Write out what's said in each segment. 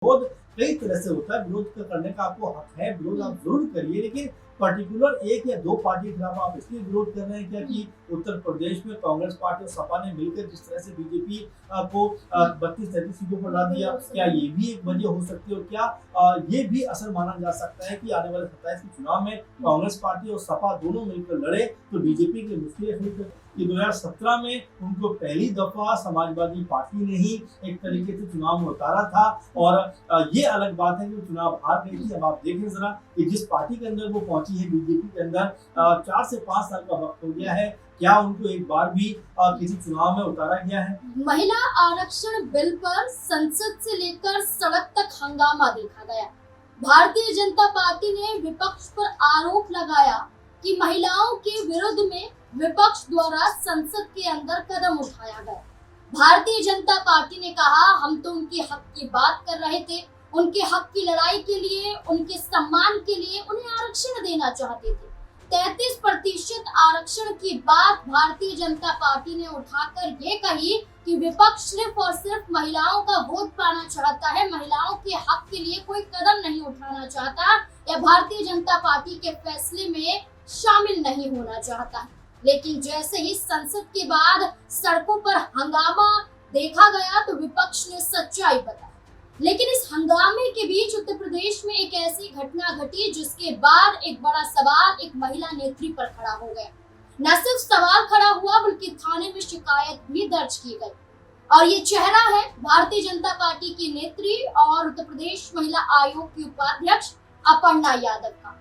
विरोध कई तरह से होता है। विरोध करने का आपको हक है, विरोध आप जरूर करिए, लेकिन पर्टिकुलर एक या दो पार्टी के खिलाफ आप इसलिए विरोध कर रहे हैं क्या कि उत्तर प्रदेश में कांग्रेस पार्टी और सपा ने मिलकर जिस तरह से बीजेपी को 32-33 सीटों पर ला दिया, क्या ये भी एक वजह हो सकती है? और क्या ये भी असर माना जा सकता है कि आने वाले 27 के चुनाव में कांग्रेस पार्टी और सपा दोनों मिलकर लड़े तो बीजेपी के मुश्किल कि 2017 में उनको पहली दफा समाजवादी पार्टी ने ही एक तरीके से चुनाव में उतारा था, और ये अलग बात है कि वो चुनाव हार गई थी। अब आप देखें जरा कि जिस पार्टी के अंदर वो पहुंची है, बीजेपी के अंदर 4 से 5 साल का वक्त हो गया है, क्या उनको एक बार भी किसी चुनाव में उतारा गया है? महिला आरक्षण बिल पर संसद से लेकर सड़क तक हंगामा देखा गया। भारतीय जनता पार्टी ने विपक्ष पर आरोप लगाया कि महिलाओं के विरुद्ध में विपक्ष द्वारा संसद के अंदर कदम उठाया गया। भारतीय जनता पार्टी ने कहा, हम तो उनके हक की बात कर रहे थे, उनके हक की लड़ाई के लिए, उनके सम्मान के लिए उन्हें आरक्षण देना चाहते थे। 33% आरक्षण की बात भारतीय जनता पार्टी ने उठाकर ये कही कि विपक्ष सिर्फ और सिर्फ महिलाओं का वोट पाना चाहता है, महिलाओं के हक के लिए कोई कदम नहीं उठाना चाहता या भारतीय जनता पार्टी के फैसले में शामिल नहीं होना चाहता। लेकिन जैसे ही संसद के बाद सड़कों पर हंगामा देखा गया तो विपक्ष ने सच्चाई बताई। लेकिन इस हंगामे के बीच उत्तर प्रदेश में एक ऐसी घटना घटी जिसके बाद एक बड़ा सवाल एक महिला नेत्री पर खड़ा हो गया। न सिर्फ सवाल खड़ा हुआ बल्कि थाने में शिकायत भी दर्ज की गई। और ये चेहरा है भारतीय जनता पार्टी की नेत्री और उत्तर प्रदेश महिला आयोग की उपाध्यक्ष अपर्णा यादव का।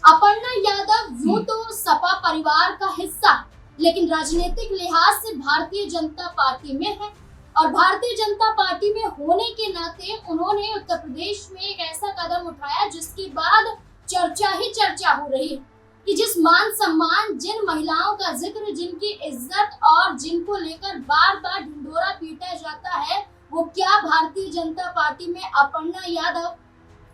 अपर्णा यादव यूं तो सपा परिवार का हिस्सा है, लेकिन राजनीतिक लिहाज से भारतीय जनता पार्टी में है और भारतीय जनता पार्टी में होने के नाते उन्होंने उत्तर प्रदेश में एक ऐसा कदम उठाया जिसके बाद चर्चा ही चर्चा हो रही है कि जिस मान सम्मान, जिन महिलाओं का जिक्र, जिनकी इज्जत और जिनको लेकर बार बार ढिंढोरा पीटा जाता है, वो क्या भारतीय जनता पार्टी में अपर्णा यादव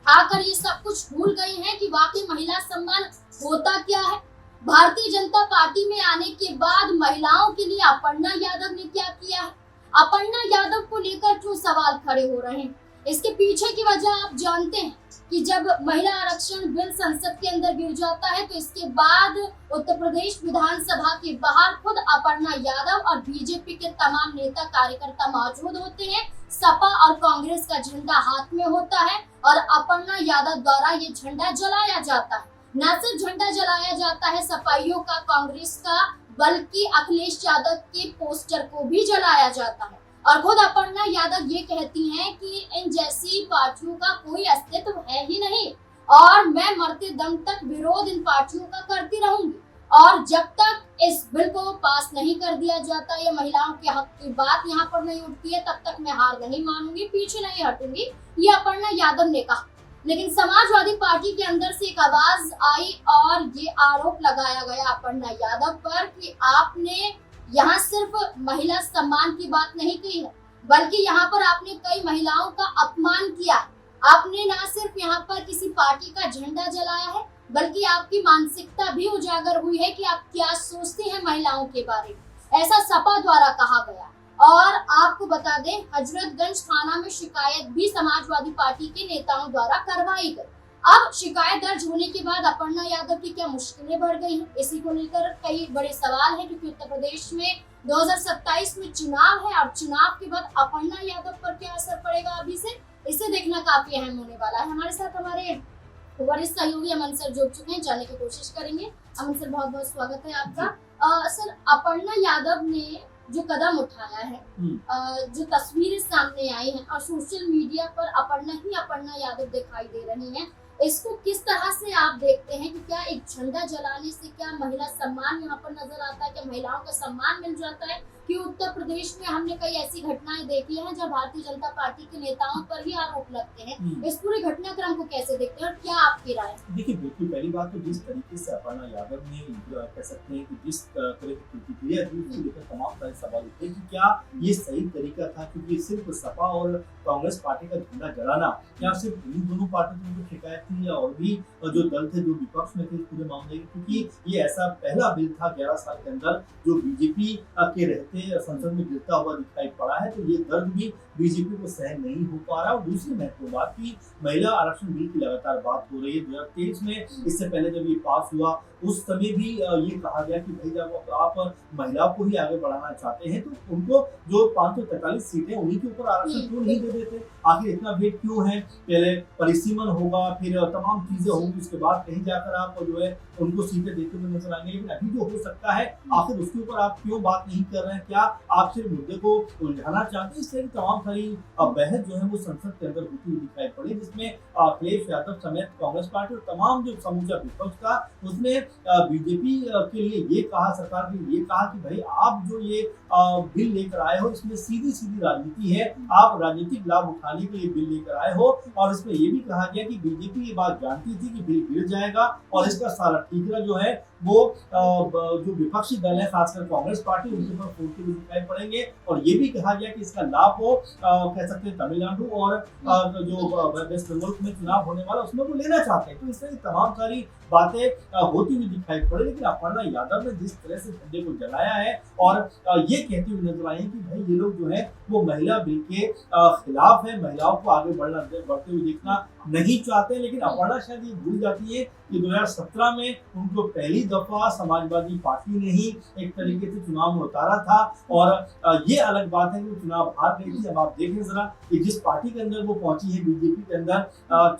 आकर ये सब कुछ भूल गई हैं कि वाकई महिला सम्मान होता क्या है। भारतीय जनता पार्टी में आने के बाद महिलाओं के लिए अपर्णा यादव ने क्या किया है, अपर्णा यादव को लेकर क्यों सवाल खड़े हो रहे हैं, इसके पीछे की वजह आप जानते हैं कि जब महिला आरक्षण बिल संसद के अंदर गिर जाता है तो इसके बाद उत्तर प्रदेश विधानसभा के बाहर खुद अपर्णा यादव और बीजेपी के तमाम नेता कार्यकर्ता मौजूद होते हैं। सपा और कांग्रेस का झंडा हाथ में होता है और अपर्णा यादव द्वारा ये झंडा जलाया जाता है। न सिर्फ झंडा जलाया जाता है सपाइयों का, कांग्रेस का, बल्कि अखिलेश यादव के पोस्टर को भी जलाया जाता है। और खुद अपर्णा यादव ये कहती हैं कि इन जैसी पार्टियों का कोई अस्तित्व है ही नहीं और मैं मरते दम तक विरोध इन पार्टियों का करती रहूंगी और जब तक इस बिल को पास नहीं कर दिया जाता या महिलाओं के हक की बात यहाँ पर नहीं उठती है तब तक मैं हार नहीं मानूंगी, पीछे नहीं हटूंगी, ये अपर्णा यादव ने कहा। लेकिन समाजवादी पार्टी के अंदर से एक आवाज आई और ये आरोप लगाया गया अपर्णा यादव पर कि आपने यहाँ सिर्फ महिला सम्मान की बात नहीं कही है बल्कि यहाँ पर आपने कई महिलाओं का अपमान किया है। आपने ना सिर्फ यहाँ पर किसी पार्टी का झंडा जलाया है बल्कि आपकी मानसिकता भी उजागर हुई है कि आप क्या सोचते हैं महिलाओं के बारे में, ऐसा सपा द्वारा कहा गया। और आपको बता दें, हजरतगंज थाना में शिकायत भी समाजवादी पार्टी के नेताओं द्वारा करवाई गई। अब शिकायत दर्ज होने के बाद अपर्णा यादव की क्या मुश्किलें बढ़ गई हैं, इसी को लेकर कई बड़े सवाल हैं क्योंकि उत्तर प्रदेश में 2027 में चुनाव है और चुनाव के बाद अपर्णा यादव पर क्या असर पड़ेगा अभी से, इसे देखना काफी अहम होने वाला है। हमारे साथ हमारे वरिष्ठ सहयोगी अमन सर जुड़ चुके हैं, जानने की कोशिश करेंगे। अमन सर, बहुत बहुत स्वागत है आपका। सर, अपर्णा यादव ने जो कदम उठाया है, जो तस्वीरें सामने आई हैं और सोशल मीडिया पर अपर्णा यादव दिखाई दे रही हैं, इसको किस तरह से आप देखते हैं कि क्या एक झंडा जलाने से क्या महिला सम्मान यहाँ पर नजर आता है, क्या महिलाओं का सम्मान मिल जाता है? कि उत्तर प्रदेश में हमने कई ऐसी घटनाएं देखी हैं जब भारतीय जनता पार्टी के नेताओं पर ही आरोप लगते हैं। इस पूरे घटनाक्रम को कैसे देखते हैं और क्या आपकी राय है? देखिए, बिल्कुल पहली बात तो जिस तरीके से अपर्णा यादव ने कह सकते हैं कि जिस तरह की प्रतिक्रिया दी उसको लेकर तमाम सारे सवाल उठे कि क्या ये सही तरीका था, क्योंकि सिर्फ सपा और कांग्रेस पार्टी का झंडा जलाना क्या सिर्फ इन दोनों पार्टियों की शिकायत थी या और भी जो दल थे जो विपक्ष में थे पूरे मामले में, क्योंकि ये ऐसा पहला बिल था 11 साल के अंदर जो बीजेपी के रहते संसद में गिरता हुआ दिखाई पड़ा है। तो ये दर्द भी बीजेपी को सहन नहीं हो पा रहा। और दूसरी महत्वपूर्ण बात की महिला आरक्षण बिल की लगातार बात हो रही है। 2023 में इससे पहले जब ये पास हुआ उस समय भी ये कहा गया कि भाई जब आप महिलाओं को ही आगे बढ़ाना चाहते हैं तो उनको जो 543 सीटें उन्हीं के ऊपर आरक्षण क्यों नहीं दे देते, आखिर इतना वेट क्यों है, पहले परिसीमन होगा फिर तमाम चीजें होंगी उसके बाद कहीं जाकर आप जो है उनको सीटें देते हुए नजर आएंगे। लेकिन अभी जो हो सकता है आखिर उसके ऊपर आप क्यों बात नहीं कर रहे हैं, क्या आप सिर्फ मुद्दे को उलझाना चाहते हैं। इस तरह की तमाम सारी बहस जो है वो संसद के अंदर होती हुई दिखाई पड़ी, जिसमें अखिलेश यादव समेत कांग्रेस पार्टी और तमाम जो समूचा विपक्ष था उसने बीजेपी के लिए ये कहा, सरकार के लिए ये कहा कि भाई आप जो ये बिल लेकर आए हो इसमें सीधी सीधी राजनीति है, आप राजनीतिक लाभ उठाने के लिए बिल लेकर आए हो। और इसमें ये भी कहा गया कि बीजेपी ये बात जानती थी कि बिल गिर जाएगा और इसका सारा ठीकरा जो है वो जो विपक्षी दल है खासकर कांग्रेस पार्टी उनके ऊपर फूटते हुए दिखाई पड़ेंगे। और ये भी कहा गया कि इसका लाभ वो कह सकते हैं तमिलनाडु और जो वेस्ट बंगाल में चुनाव होने वाला उसमें वो लेना चाहते हैं। तो इस तरह की तमाम सारी बातें होती हुई दिखाई पड़े। लेकिन अपर्णा यादव ने जिस तरह से झंडे को जलाया है और ये कहते हुए नजर आए कि भाई ये लोग जो है वो महिला बिल के खिलाफ है, महिलाओं को आगे बढ़ते हुए देखना नहीं चाहते। लेकिन अपर्णा शायद ये भूल जाती है कि 2017 में उनको पहली दफा समाजवादी पार्टी ने ही एक तरीके से चुनाव में उतारा था। और ये अलग बात है कि वो चुनाव हार गई थी। अब आप देखें जरा कि जिस पार्टी के अंदर वो पहुंची है बीजेपी के अंदर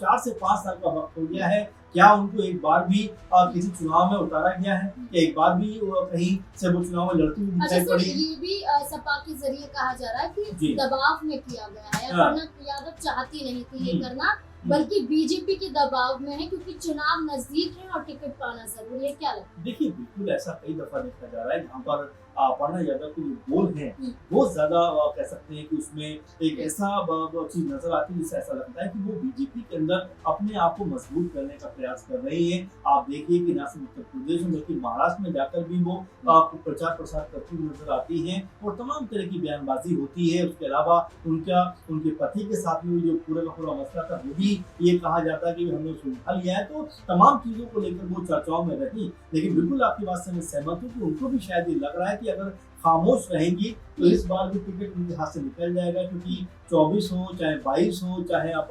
4 से 5 साल का वक्त हो गया है, क्या उनको एक बार भी किसी चुनाव में उतारा गया है, एक बार भी कहीं से वो चुनाव में लड़ती हुई दिखाई पड़ी? ये भी सपा के जरिए कहा जा रहा है कि दबाव में किया गया है। अपर्णा यादव चाहती नहीं थी ये करना, बल्कि बीजेपी के दबाव में है क्योंकि चुनाव नजदीक है और टिकट पाना जरूरी है। क्या लगता है? देखिए बिल्कुल ऐसा कई दफा देखा जा रहा है जहाँ पर अपर्णा यादव के जो गोल है बहुत ज्यादा कह सकते हैं कि उसमें एक ऐसा चीज नजर आती है जिससे ऐसा लगता है कि वो बीजेपी के अंदर अपने आप को मजबूत करने का प्रयास कर रही है। आप देखिए कि न सिर्फ उत्तर प्रदेश में बल्कि महाराष्ट्र में जाकर भी वो प्रचार प्रसार करती हुई नजर आती है और तमाम तरह की बयानबाजी होती है। उसके अलावा उनके पति के साथ में जो पूरा का पूरा मसला था वो भी ये कहा जाता है कि हमने सुलझा लिया है। तो तमाम चीजों को लेकर वो चर्चाओं में रही। लेकिन बिल्कुल आपकी बात से मैं सहमत हूँ कि उनको भी शायद ये लग रहा है कि अगर खामोश रहेंगी तो इस बार भी टिकट उनके हाथ से निकल जाएगा, क्योंकि 24 हो चाहे 22 हो चाहे आप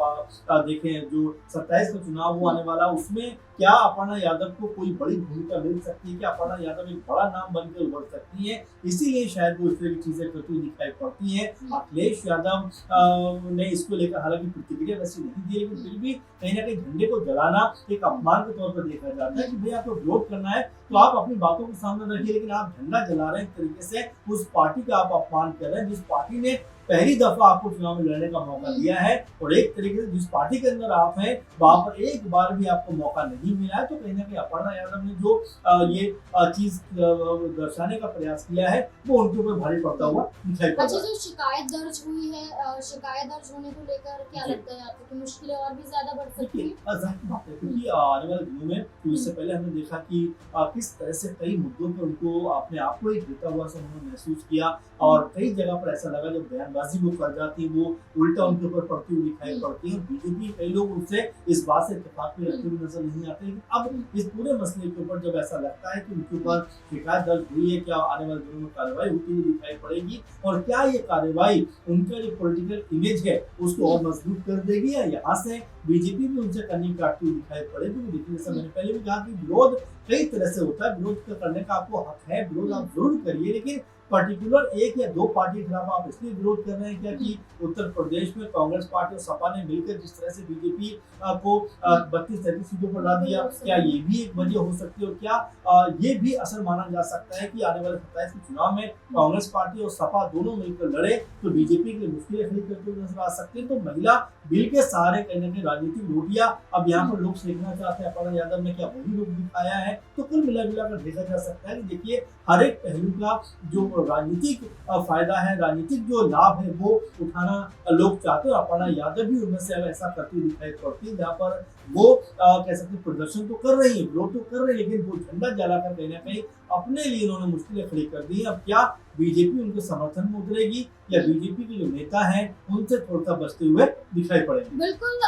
देखें जो 27 का चुनाव वो आने वाला उसमें क्या अपर्णा यादव को कोई बड़ी भूमिका मिल सकती है, क्या अपर्णा यादव एक बड़ा नाम बनकर उभर सकती है, इसीलिए शायद वो इस तरह की चीजें करती हुई दिखाई पड़ती है। अखिलेश यादव ने इसको लेकर हालांकि प्रतिक्रिया वैसी नहीं दी, लेकिन फिर भी कहीं ना कहीं झंडे को जलाना एक अपमान के तौर पर देखा जाता है कि भाई आपको विरोध करना है तो आप अपनी बातों को सामने रखिए, लेकिन आप झंडा जला रहे हैं एक तरीके से उस पार्टी का आप अपमान कर रहे हैं जिस पार्टी ने पहली दफा आपको चुनाव में लड़ने का मौका दिया है। और एक तरीके से जिस पार्टी के अंदर आप हैं वहां पर एक बार भी आपको मौका नहीं मिला है। तो कहीं ना कहीं अपर्णा यादव ने जो ये चीज दर्शाने का प्रयास किया है वो उनके ऊपर भारी पड़ता हुआ दिखाई पड़ रहा है। अच्छा, जो शिकायत दर्ज हुई है, शिकायत दर्ज होने को लेकर क्या लगता है आपको कि मुश्किलें और भी ज्यादा बढ़ सकती है? जाहिर बात है क्योंकि आने वाले दिनों में तो इससे पहले हमने देखा कि किस तरह से कई मुद्दों पर उनको अपने आप को एक देता हुआ उन्होंने महसूस किया और कई जगह पर ऐसा लगा जब बयानबाजी वो कर जाती है वो उल्टा उनके ऊपर पड़ती हुई दिखाई पड़ती है। बीजेपी कई लोग उनसे इस बात से इत्तेफाक में रखते हुए नजर नहीं आते। लेकिन अब इस पूरे मसले के ऊपर जब ऐसा लगता है कि उनके ऊपर शिकायत दर्ज हुई है, क्या आने वाले दिनों में कार्रवाई होती हुई दिखाई पड़ेगी और क्या ये कार्रवाई उनका जो पॉलिटिकल इमेज है उसको और मजबूत कर देगी या यहाँ से बीजेपी भी उनसे कन्नी काटती हुई दिखाई पड़ेगी? देखिए जैसा मैंने पहले भी कहा कि विरोध कई तरह से होता है, विरोध करने का आपको हक है, विरोध आप जरूर करिए, लेकिन पर्टिकुलर एक या दो पार्टी के खिलाफ आप इसलिए विरोध कर रहे हैं क्या कि उत्तर प्रदेश में कांग्रेस पार्टी और सपा ने मिलकर जिस तरह से बीजेपी को 32-33 सीटों पर ला दिया, क्या ये भी एक वजह हो सकती है? और क्या ये भी असर माना जा सकता है कि आने वाले 27 के चुनाव में कांग्रेस पार्टी और सपा दोनों मिलकर लड़े तो बीजेपी के लिए मुश्किलें खड़ी करते हुए नजर आ सकती है? तो महिला बिल के सहारे कहीं ना कहीं राजनीतिक रोटियां अब यहाँ पर लोग सेकना चाहते हैं। अपर्णा यादव ने क्या वही लोग दिखाया है? तो कुल मिला कर देखा जा सकता है कि देखिए हर एक पहलू का जो राजनीतिक फायदा है, राजनीतिक जो लाभ है वो उठाना लोग चाहते हैं। अपर्णा यादव भी उनमें से अब ऐसा करती हुई दिखाई पड़ती है जहाँ पर वो कह सकते हैं प्रदर्शन तो कर रही है, विरोध तो कर रही है, लेकिन वो झंडा जलाकर कहीं ना कहीं अपने लिए उन्होंने मुश्किलें खड़ी कर दी है। अब क्या बीजेपी उनके समर्थन में उतरेगी या बीजेपी के जो नेता हैं उनसे थोड़ा बचते हुए दिखाई पड़ेंगे? बिल्कुल,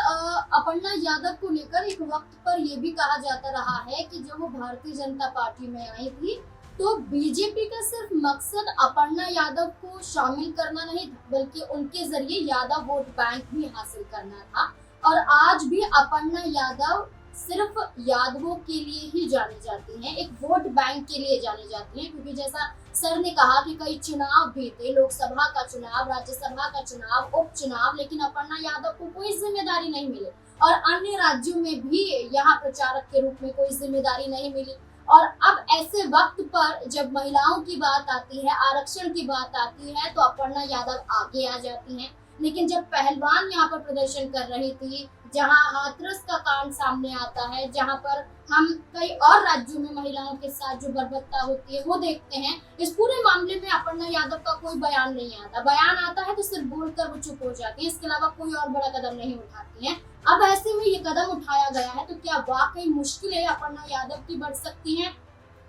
अपर्णा यादव को लेकर एक वक्त पर यह भी कहा जाता रहा है कि जब वो भारतीय जनता पार्टी में आई थी तो बीजेपी का सिर्फ मकसद अपर्णा यादव को शामिल करना नहीं था, बल्कि उनके जरिए यादव वोट बैंक भी हासिल करना था। और आज भी अपर्णा यादव सिर्फ यादवों के लिए ही जानी जाती हैं, एक वोट बैंक के लिए जानी जाती हैं, क्योंकि जैसा सर ने कहा कि कई चुनाव भी थे, लोकसभा का चुनाव, राज्यसभा का चुनाव, उपचुनाव, लेकिन अपर्णा यादव को कोई जिम्मेदारी नहीं मिली और अन्य राज्यों में भी यहाँ प्रचारक के रूप में कोई जिम्मेदारी नहीं मिली। और अब ऐसे वक्त पर जब महिलाओं की बात आती है, आरक्षण की बात आती है, तो अपर्णा यादव आगे आ जाती हैं। लेकिन जब पहलवान यहाँ पर प्रदर्शन कर रही थी, जहाँ हाथरस का कांड सामने आता है, जहाँ पर हम कई और राज्यों में महिलाओं के साथ जो बर्बरता होती है वो देखते हैं, इस पूरे मामले में अपर्णा यादव का कोई बयान नहीं आता। बयान आता है तो सिर्फ बोलकर वो चुप हो जाती है, इसके अलावा कोई और बड़ा कदम नहीं उठाती हैं। अब ऐसे में ये कदम उठाया गया है, तो क्या वाकई मुश्किलें अपर्णा यादव की बढ़ सकती हैं?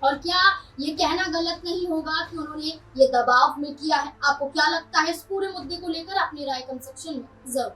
और क्या ये कहना गलत नहीं होगा कि उन्होंने ये दबाव में किया है? आपको क्या लगता है इस पूरे मुद्दे को लेकर? अपनी राय कमेंट सेक्शन में जरूर